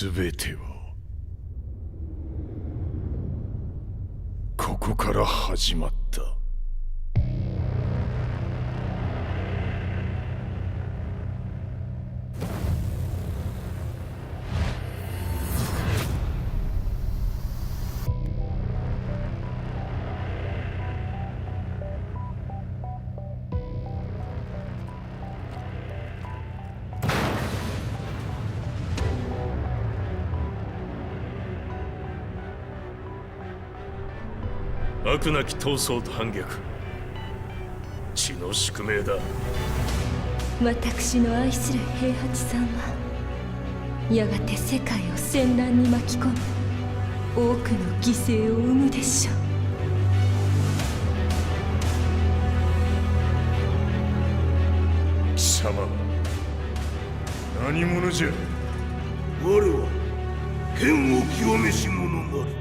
全てはここから始まった。悪なき闘争と反逆、血の宿命だ。私の愛する平八さんはやがて世界を戦乱に巻き込み多くの犠牲を生むでしょう。貴様何者じゃ。我は剣を極めし者なる。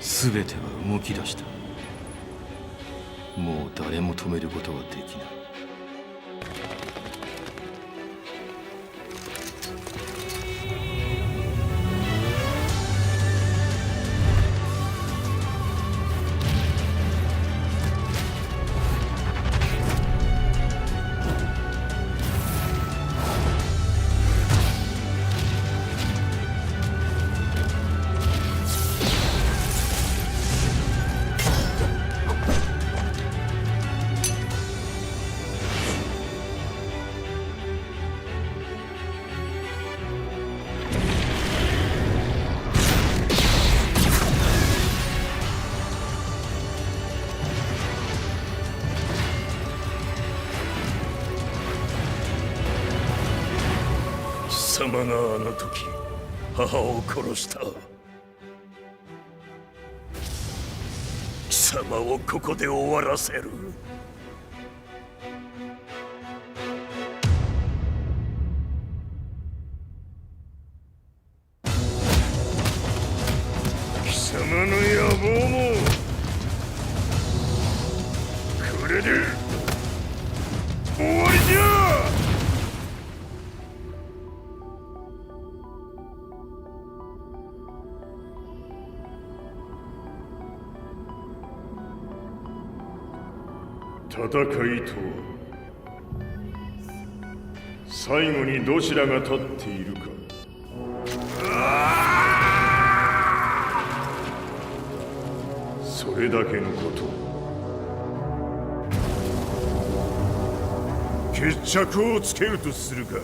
全ては動き出した。もう誰も止めることはできない。貴様があの時母を殺した。貴様をここで終わらせる。貴様の野望もこれで終わりじゃ。戦いとは最後にどちらが立っているか。それだけのこと。決着をつけるとするか。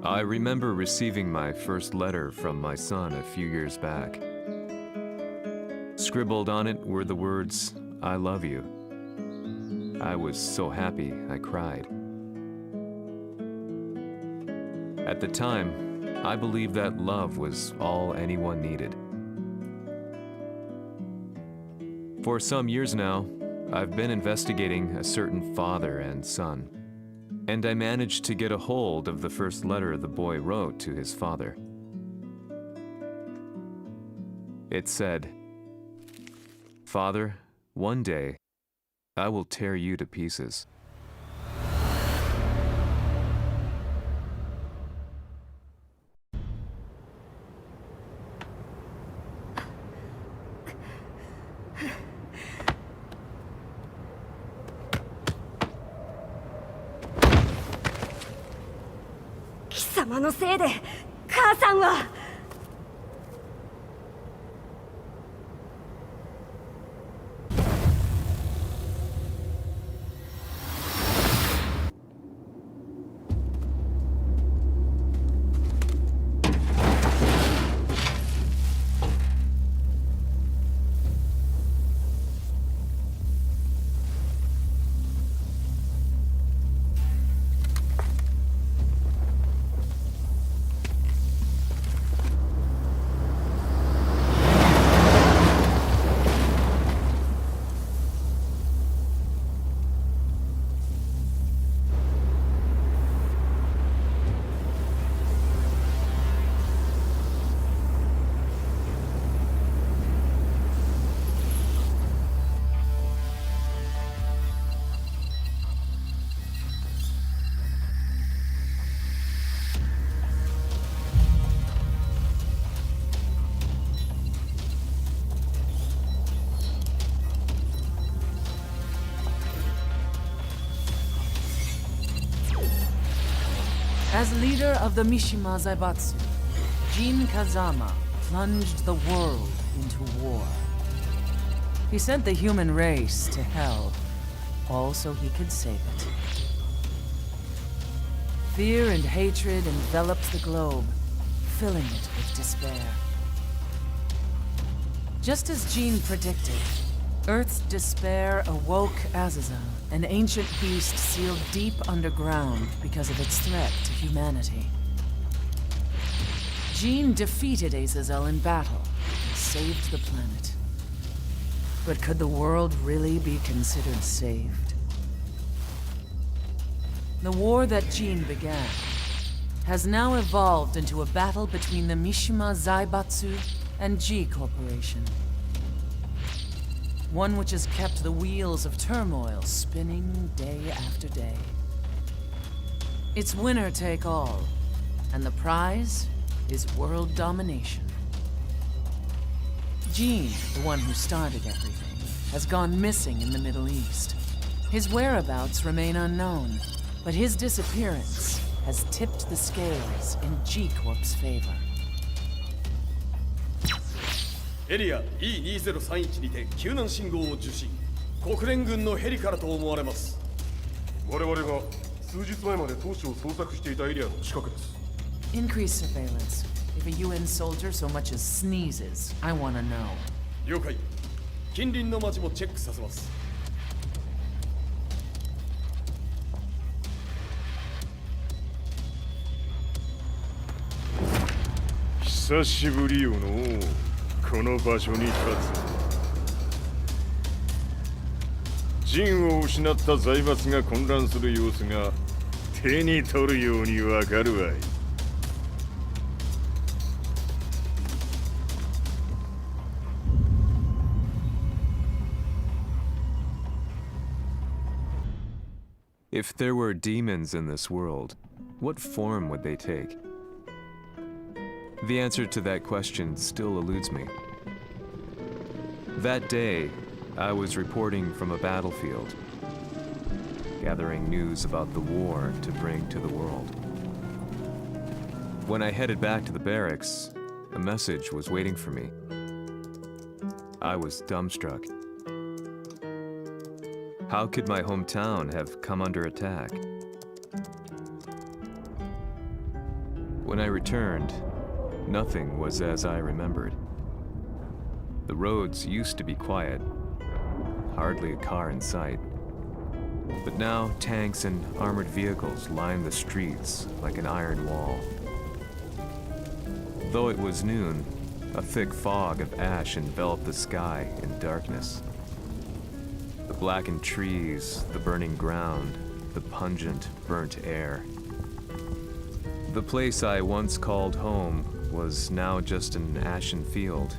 I remember receiving my first letter from my son a few years back. Scribbled on it were the words, "I love you." I was so happy I cried. At the time, I believed that love was all anyone needed. For some years now, I've been investigating a certain father and son. And I managed to get a hold of the first letter the boy wrote to his father. It said, "Father, one day, I will tear you to pieces."「貴様のせいで母さんは」As leader of the Mishima Zaibatsu, Jin Kazama plunged the world into war. He sent the human race to hell, all so he could save it. Fear and hatred enveloped the globe, filling it with despair. Just as Jin predicted, Earth's despair awoke Azazel, an ancient beast sealed deep underground because of its threat to humanity. Jin defeated Azazel in battle and saved the planet. But could the world really be considered saved? The war that Jin began has now evolved into a battle between the Mishima Zaibatsu and G Corporation. One which has kept the wheels of turmoil spinning day after day. It's winner take all, and the prize is world domination. Jin, the one who started everything, has gone missing in the Middle East. His whereabouts remain unknown, but his disappearance has tipped the scales in G-Corp's favor. エリア E2031 にて救難信号を受信。国連軍のヘリからと思われます。我々が数日前まで当初を捜索していたエリアの近くです。Increase surveillance. If a UN soldier so much as sneezes, I want to know. 了解。近隣の町もチェックさせます。久しぶりよのこの場所に立つ。陣を失った財閥が混乱する様子が手に取るようにわかるわい。If there were demons in this world, what form would they take? The answer to that question still eludes me. That day, I was reporting from a battlefield, gathering news about the war to bring to the world. When I headed back to the barracks, a message was waiting for me. I was dumbstruck. How could my hometown have come under attack? When I returned, nothing was as I remembered. The roads used to be quiet, hardly a car in sight. But now tanks and armored vehicles line the streets like an iron wall. Though it was noon, a thick fog of ash enveloped the sky in darkness. The blackened trees, the burning ground, the pungent, burnt air. The place I once called home was now just an ashen field,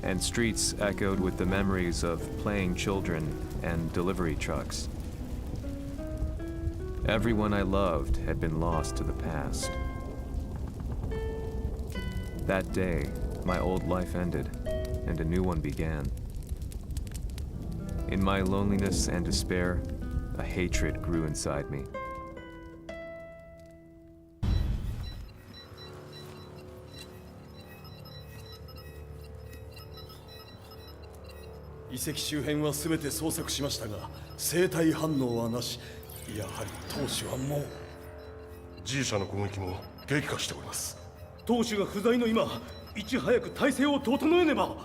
and streets echoed with the memories of playing children and delivery trucks. Everyone I loved had been lost to the past. That day, my old life ended, and a new one began. In my loneliness and despair, a hatred grew inside me. 遺跡周辺は全て捜索しましたが生体反応はなし。やはり当主はもう G 社の攻撃も激化しております。当主が不在の今いち早く体制を整えねば。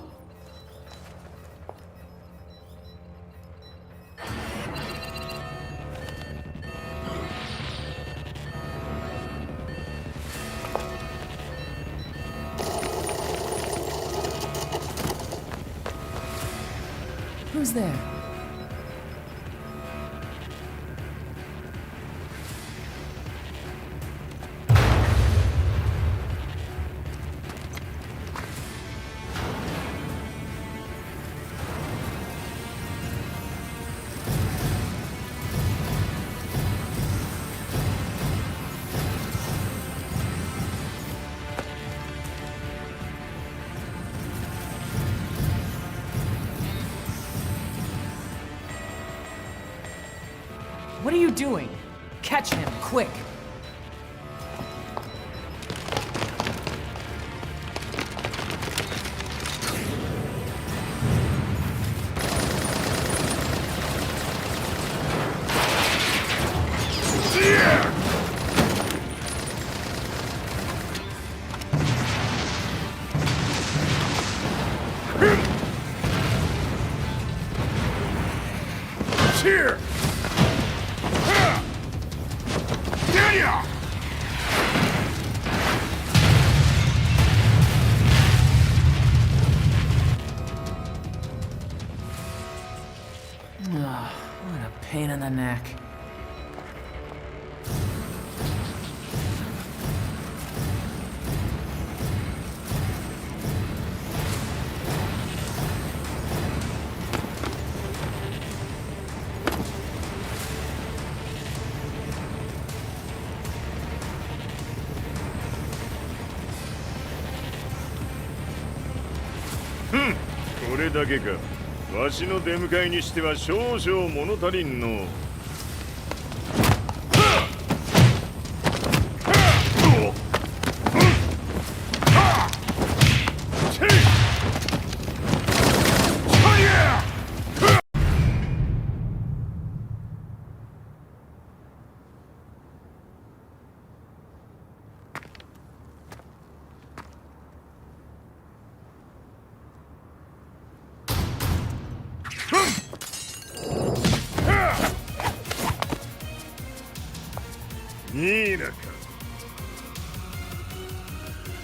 Who's there? What are you doing? Catch him, quick! neck. Hmm. これだけか。わしの出迎えにしては少々物足りんの。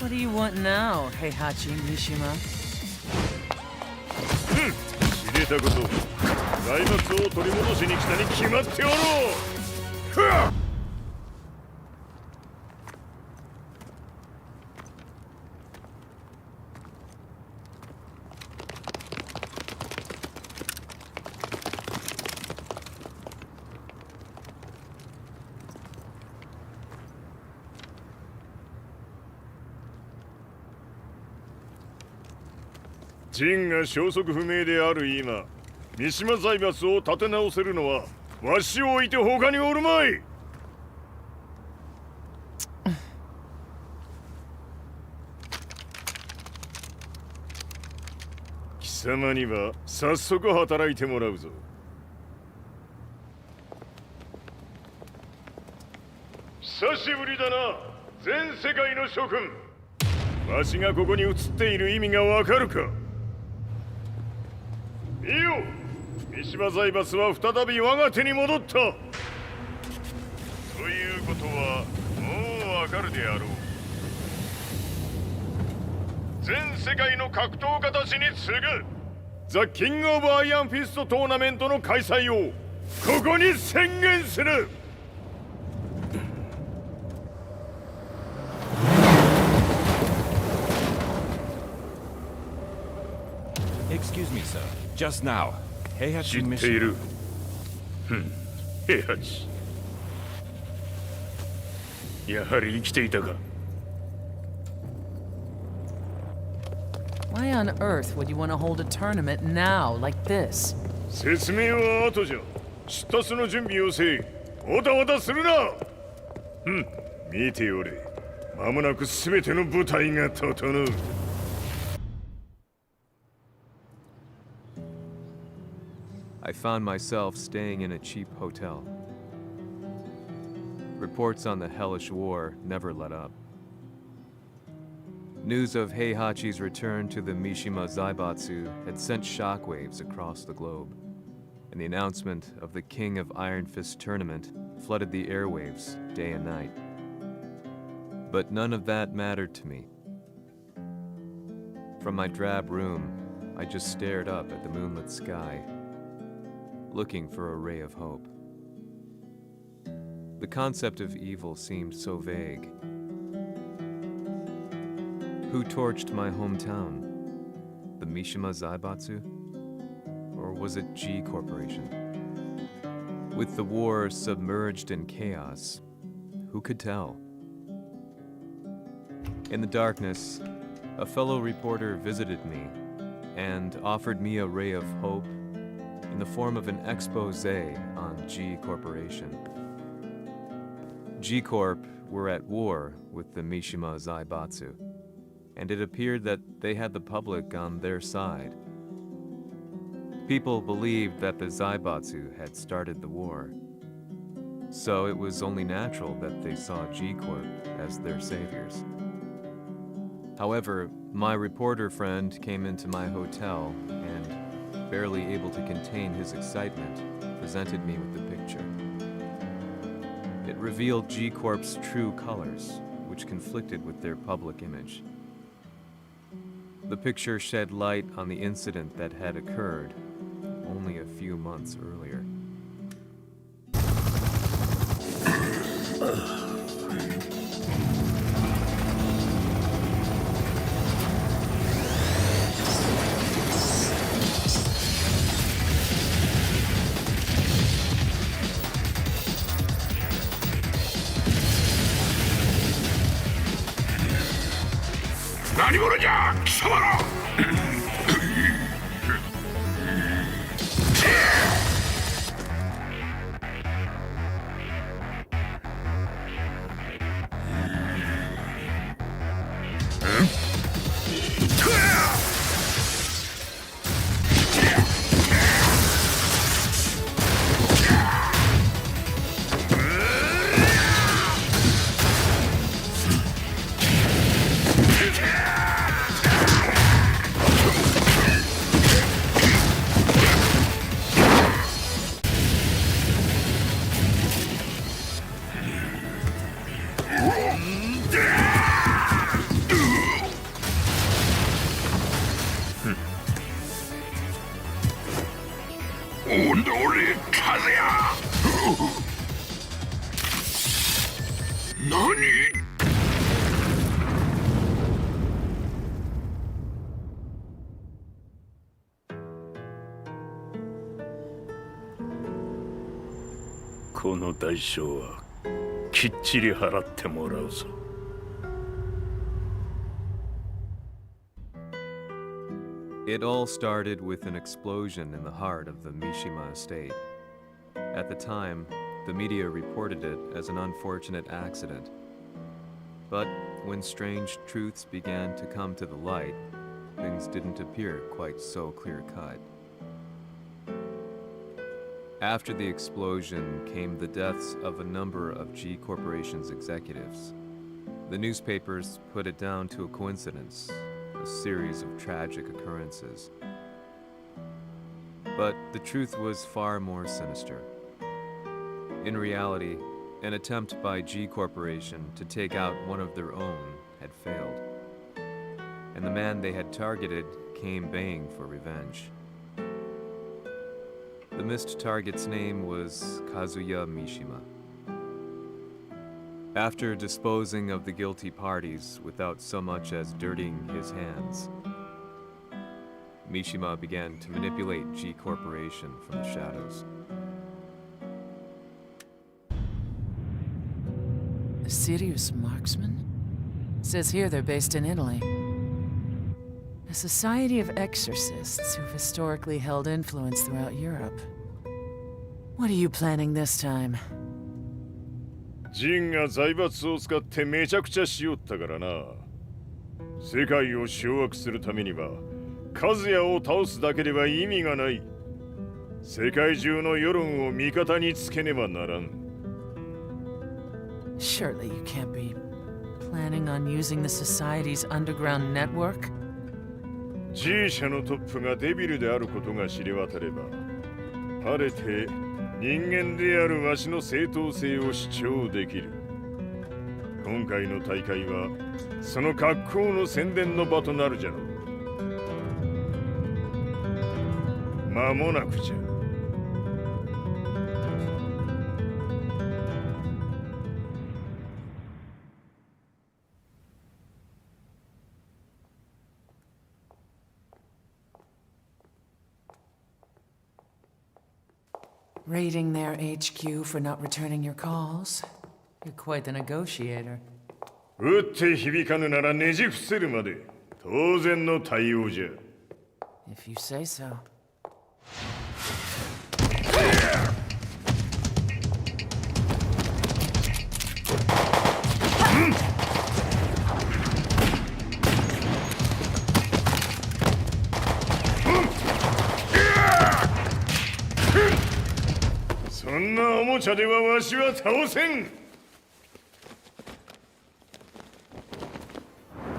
What do you want now, Heihachi Mishima? 知れたこと。財閥を取り戻しに来たに決まっておろう。陣が消息不明である今、三島財閥を立て直せるのはわしを置いて他におるまい。貴様には早速働いてもらうぞ。久しぶりだな、全世界の諸君。わしがここに映っている意味がわかるか。いいよ、三島財閥は再び我が手に戻った。ということはもうわかるであろう。全世界の格闘家たちに次ぐザ・キング・オブ・アイアンフィストトーナメントの開催をここに宣言する。Excuse me, sir. Just now, Heihachi 知ってい Mishima. る。平八。やはり生きていたか。Why on earth would you want to hold a tournament now, like this? 説明は後じゃ。出立の準備をせい。おたわたするな。見ておれ。間もなく全ての部隊が整う。I found myself staying in a cheap hotel. Reports on the hellish war never let up. News of Heihachi's return to the Mishima Zaibatsu had sent shockwaves across the globe, and the announcement of the King of Iron Fist tournament flooded the airwaves day and night. But none of that mattered to me. From my drab room, I just stared up at the moonlit sky, looking for a ray of hope. The concept of evil seemed so vague. Who torched my hometown? The Mishima Zaibatsu? Or was it G Corporation? With the war submerged in chaos, who could tell? In the darkness, a fellow reporter visited me and offered me a ray of hope in the form of an expose on G Corporation. G Corp were at war with the Mishima Zaibatsu, and it appeared that they had the public on their side. People believed that the Zaibatsu had started the war, so it was only natural that they saw G Corp as their saviors. However, my reporter friend came into my hotel and, barely able to contain his excitement, presented me with the picture. It revealed G Corp's true colors, which conflicted with their public image. The picture shed light on the incident that had occurred only a few months earlier. 何者じゃ貴様ら。この代償はきっちり払ってもらうぞ。It all started with an explosion in the heart of the Mishima estate. At the time, the media reported it as an unfortunate accident. But when strange truths began to come to the light, things didn't appear quite so clear-cut. After the explosion came the deaths of a number of G Corporation's executives. The newspapers put it down to a coincidence, a series of tragic occurrences. But the truth was far more sinister. In reality, an attempt by G Corporation to take out one of their own had failed, and the man they had targeted came baying for revenge. The missed target's name was Kazuya Mishima. After disposing of the guilty parties without so much as dirtying his hands, Mishima began to manipulate G Corporation from the shadows. A serious marksman? Says here they're based in Italy. A society of exorcists who've historically held influence throughout Europe. What are you planning this time? ジンが財閥を使ってめちゃくちゃしよったからな。世界を掌握するためにはカズヤを倒すだけでは意味がない。世界中の世論を味方につけねばならん。Surely you can't be planning on using the society's underground network? G 社のトップがデビルであることが知れ渡れば、晴れて人間であるわしの正当性を主張できる。今回の大会はその格好の宣伝の場となるじゃろう。間もなくじゃ。Raiding their HQ for not returning your calls? You're quite the negotiator. 撃って響かぬならねじ伏せるまで当然の対応じゃ。If you say so. そんなおもちゃではわしは倒せん。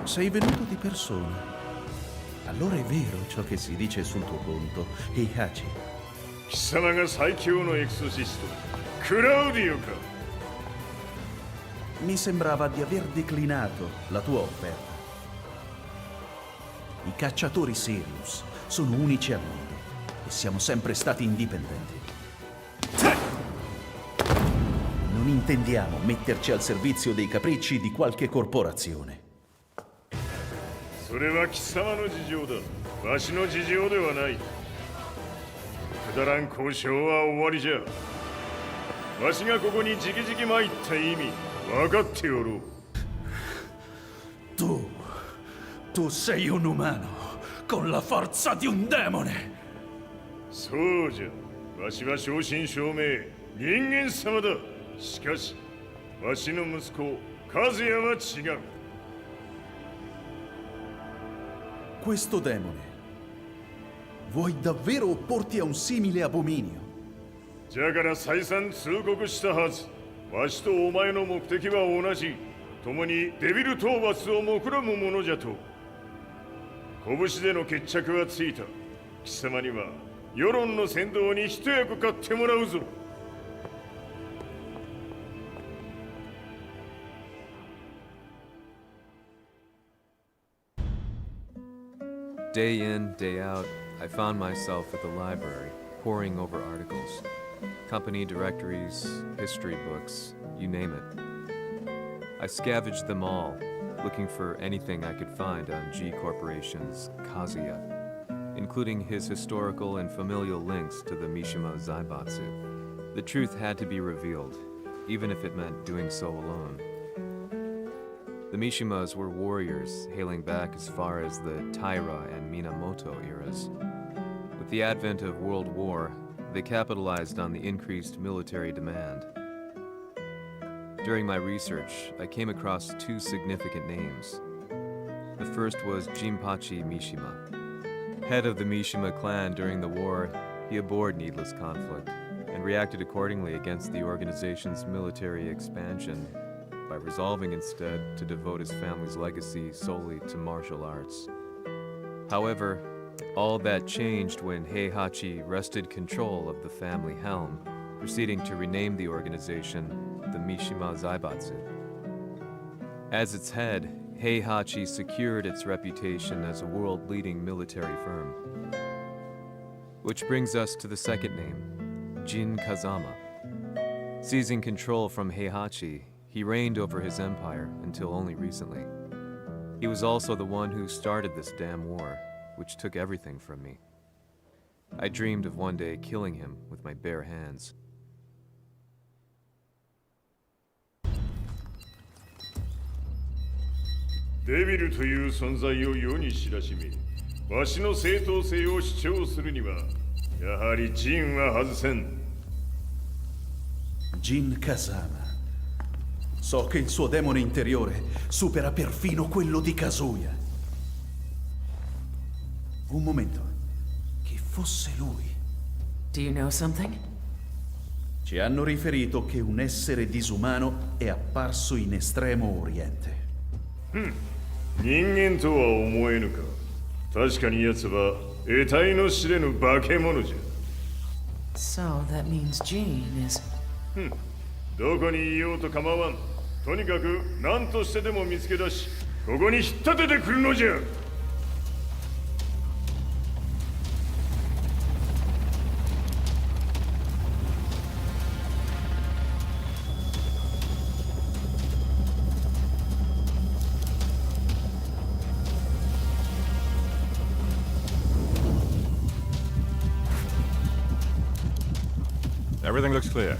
Sei venuto di persona. Allora è vero ciò che si dice sul tuo conto, Heihachi. 貴様が最強のエクソシスト、クラウディオか。Mi sembrava di aver declinato la tua offerta. I cacciatori Sirius sono unici al mondo e siamo sempre stati indipendenti. Non intendiamo metterci al servizio dei capricci di qualche corporazione. それは貴様の事情だ。わしの事情ではない。くだらん交渉は終わりじゃ。わしがここに直々参った意味、分かっておろう。Tu sei un umano con la forza di un demone. そうじゃ。わしは正真正銘人間様だ。しかし、わしの息子和也は違う。Questo demone, vuoi davvero opporti a un simile abominio? じゃから再三通告したはず。わしとお前の目的は同じ。共にデビル討伐を目論むものじゃと。拳での決着はついた。貴様には世論の先導に一役買ってもらうぞ。Day in, day out, I found myself at the library, poring over articles. Company directories, history books, you name it. I scavenged them all, looking for anything I could find on G Corporation's Kazuya, including his historical and familial links to the Mishima Zaibatsu. The truth had to be revealed, even if it meant doing so alone. The Mishimas were warriors hailing back as far as the Taira and Minamoto eras. With the advent of World War, they capitalized on the increased military demand. During my research, I came across two significant names. The first was Jinpachi Mishima. Head of the Mishima clan during the war, he abhorred needless conflict and reacted accordingly against the organization's military expansion by resolving instead to devote his family's legacy solely to martial arts. However, all that changed when Heihachi wrested control of the family helm, proceeding to rename the organization the Mishima Zaibatsu. As its head, Heihachi secured its reputation as a world-leading military firm. Which brings us to the second name, Jin Kazama. Seizing control from Heihachi, he reigned over his empire until only recently. He was also the one who started this damn war, which took everything from me. I dreamed of one day killing him with my bare hands. デビルという存在を世に知らしめ、わしの正当性を主張するには、やはりジンは外せん。Jin Kazama. So che il suo demone interiore supera perfino quello di Kazuya. Un momento. Chi fosse lui? Do you know something? Ci hanno riferito che un essere disumano è apparso in Estremo Oriente. 人間とは思えぬか。確かに奴は得体の知れぬ化け物じゃ。So that means Jean is... どこにいようと構わん。とにかく何としてでも見つけ出し、ここに引っ立ててくるのじゃ。Everything looks clear.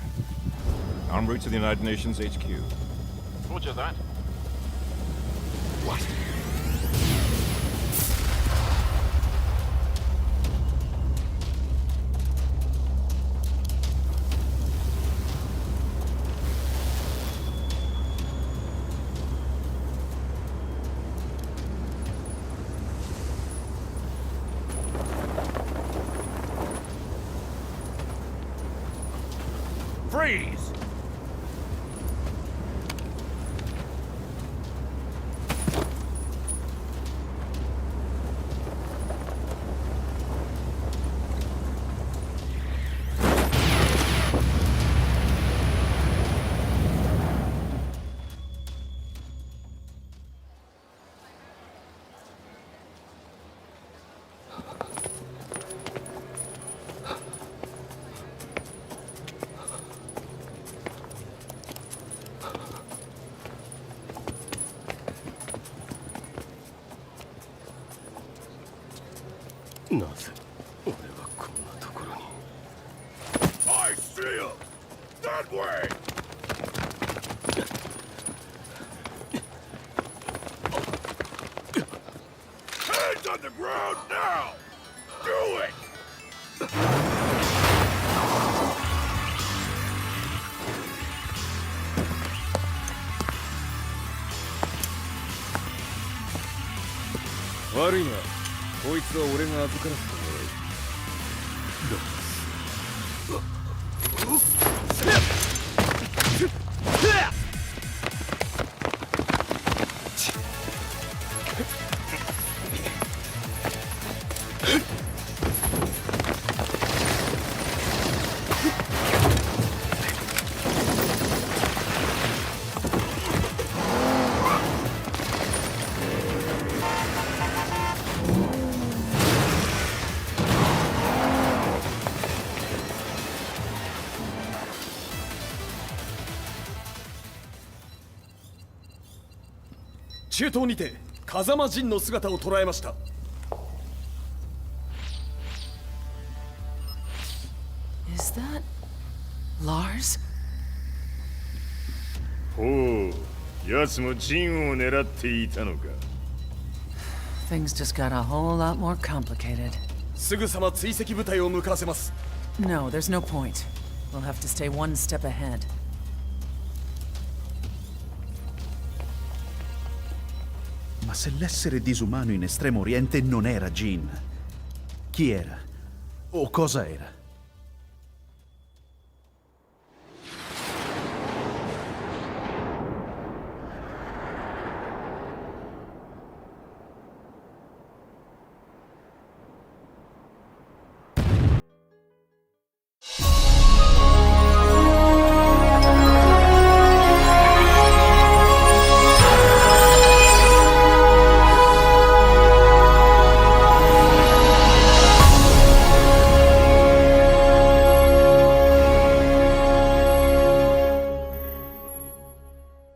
En route to the United Nations HQ. Roger that. What? Freeze! なぜ俺はこんなところに。 I see him! That way! Hands on the ground now! Do it!中東にて風間陣の姿を捉えました。 Is that Lars? ほう、奴も陣を狙っていたのか。 Things just got a whole lot more complicated. すぐさま追跡部隊を向かわせます。 No, there's no point. We'll have to stay one step ahead. Ma se l'essere disumano in Estremo Oriente non era Jin, chi era? O cosa era?